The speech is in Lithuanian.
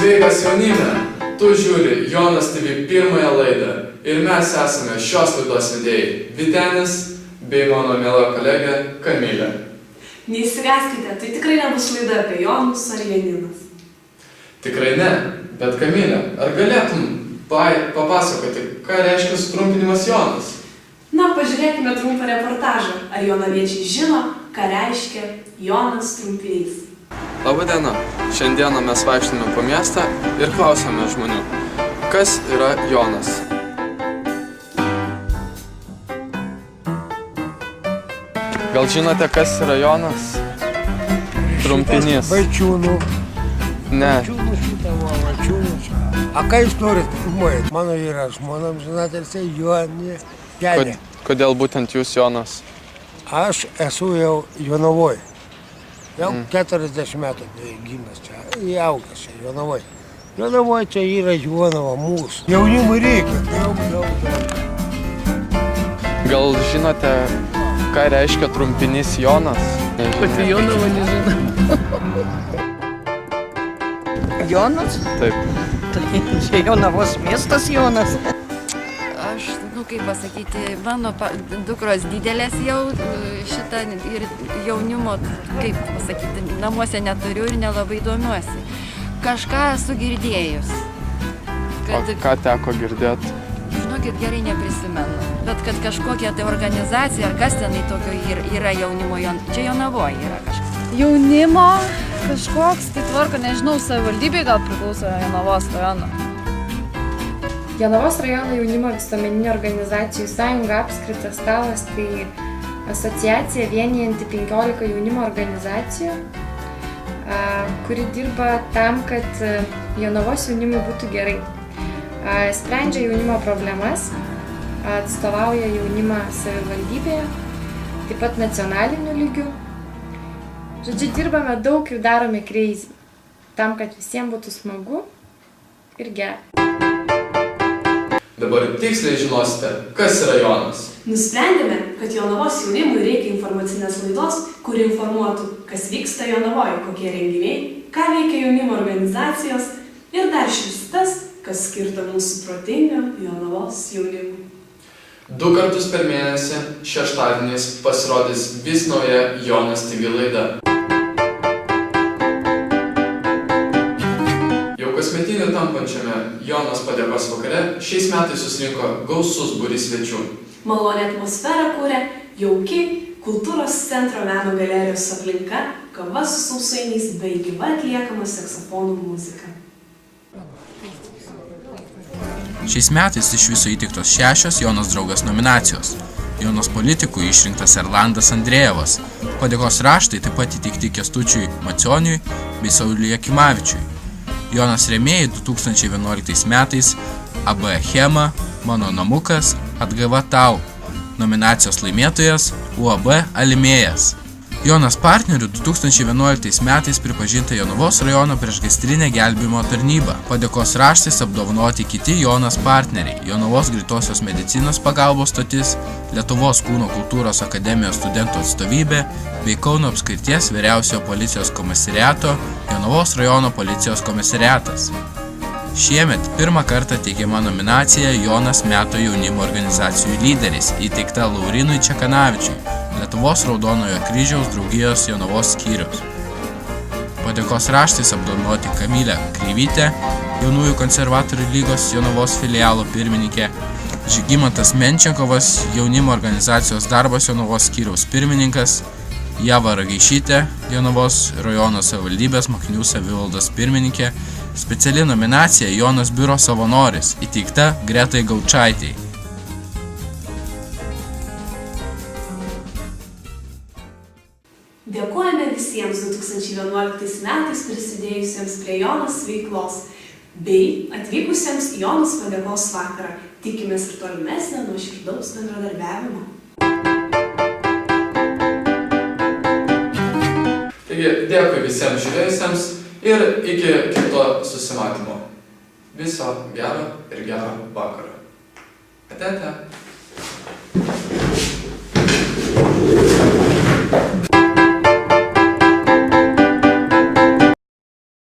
Sveikas jaunime, tu žiūri Jonas TV pirmąją laidą ir mes esame šios laidos vedėjai Vytenis bei mano miela kolegė Kamilė. Neįsigaskite, tai tikrai nebus laida apie Jonus ar Janinas. Tikrai ne, bet Kamilė, ar galėtum papasakoti, ką reiškia sutrumpinimas Jonas? Na, pažiūrėkime trumpą reportažą. Ar jonaviečiai žino, ką reiškia Jonas trumpinys? Labadiena, šiandieną mes vaikštame po miestą ir klausome žmonių, kas yra Jonas. Gal žinote, kas yra Jonas? Trumpinys. Vaičiūnų. Ne. Vaičiūnų šitą vaičiūnų. A ką jūs norit filmuojat? Mano yra žmona, žinatelė, Jonė. Kodėl būtent jūs Jonas? Aš esu jau Jonavoj. Jau 40 metų gimęs čia, įaugęs čia Jonavoj. Jonavoj čia yra Jonava mūsų. Jaunimui reikia. Gal žinote, ką reiškia trumpinys Jonas? Pati Jonava nežino. Jonas? Taip. Tai čia Jonavos miestas Jonas. Aš, kaip pasakyti, mano dukros didelės jau šitą ir jaunimo, kaip pasakyti, namuose neturiu ir nelabai domiuosi. Kažką esu girdėjus. O ką teko girdėti? Žinokit, gerai neprisimenu. Bet kad kažkokia tai organizacija ar kas tenai tokio yra jaunimo, čia Jonavoje yra kažkas. Jaunimo kažkoks, tai tvarko, nežinau, savivaldybei gal priklauso Jonavos rajono. Jonavos rajono jaunimo visuomeninė organizacijų sąjunga Apskritas stalas tai asociacija vienijanti 15 jaunimo organizacijų, kuri dirba tam, kad Jonavos jaunimui būtų gerai. Sprendžia jaunimo problemas, atstovauja jaunimą savivaldybėje, taip pat nacionaliniu lygiu. Žodžiu, dirbame daug ir darome crazy, tam, kad visiems būtų smagu ir gera. Dabar tiksliai žinosite, kas yra Jonas. Nusprendėme, kad Jonavos jaunimui reikia informacinės laidos, kuri informuotų, kas vyksta Jonavoje, kokie renginiai, ką veikia jaunimo organizacijos ir dar šis tas, kas skirta mūsų protingo Jonavos jaunimui. 2 kartus per mėnesį šeštadieniais pasirodys vis nauja Jonas TV laida. Kasmetiniu tampančiame Jonas padėkos vakare šiais metais susirinko gausus būrys svečių. Malonę atmosferą kūrė jauki kultūros centro meno galerijos aplinka, kava su sausainiais bei gyva atliekama saksofonų muzika. Šiais metais iš viso įteiktos 6 Jonas draugas nominacijos. Jonas politikų išrinktas Erlandas Andrėjevas. Padėkos raštai taip pat įteikti Kęstučiui Macioniui bei Sauliui Jakimavičiui. Jonas rėmėjai 2011 metais AB Chema, Mano namukas, Atgaiva tau. Nominacijos laimėtojas UAB Alimėjas. Jonas partneriu 2011 metais pripažinta Jonavos rajono priešgaisrinė gelbėjimo tarnyba. Padėkos raštais apdovanoti kiti Jonas partneriai: Jonavos greitosios medicinos pagalbos stotis, Lietuvos kūno kultūros akademijos studentų atstovybė bei Kauno apskrities vyriausiojo policijos komisariato Jonavos rajono policijos komisariatas. Šiemet pirmą kartą teikiama nominacija Jonas metų jaunimo organizacijų lyderis, įteikta Laurinui Čekanavičiui, Lietuvos Raudonojo kryžiaus draugijos Jonavos skyriaus. Padėkos raštais apdovanoti Kamilė Kreivytė, Jaunųjų konservatorių lygos Jonavos filialo pirmininkė, Žygimantas Menčekovas, jaunimo organizacijos darbas Jonavos skyriaus pirmininkas, Java Ragaišytė, Jonavos rajono savivaldybės mokinių savivaldos pirmininkė, speciali nominacija Jonas biuro savanoris, įteikta Gretai Gaučaitei. Dėkojame visiems 2011 metais prisidėjusiems prie Jonas veiklos bei atvykusiems į Jonas padėkos vakarą. Tikimės ir tolimesnio nuoširdaus bendradarbiavimo. Taigi, dėkui visiems žiūrėjusiems ir iki kito susimatymo. Viso gero ir gero vakaro. Ate.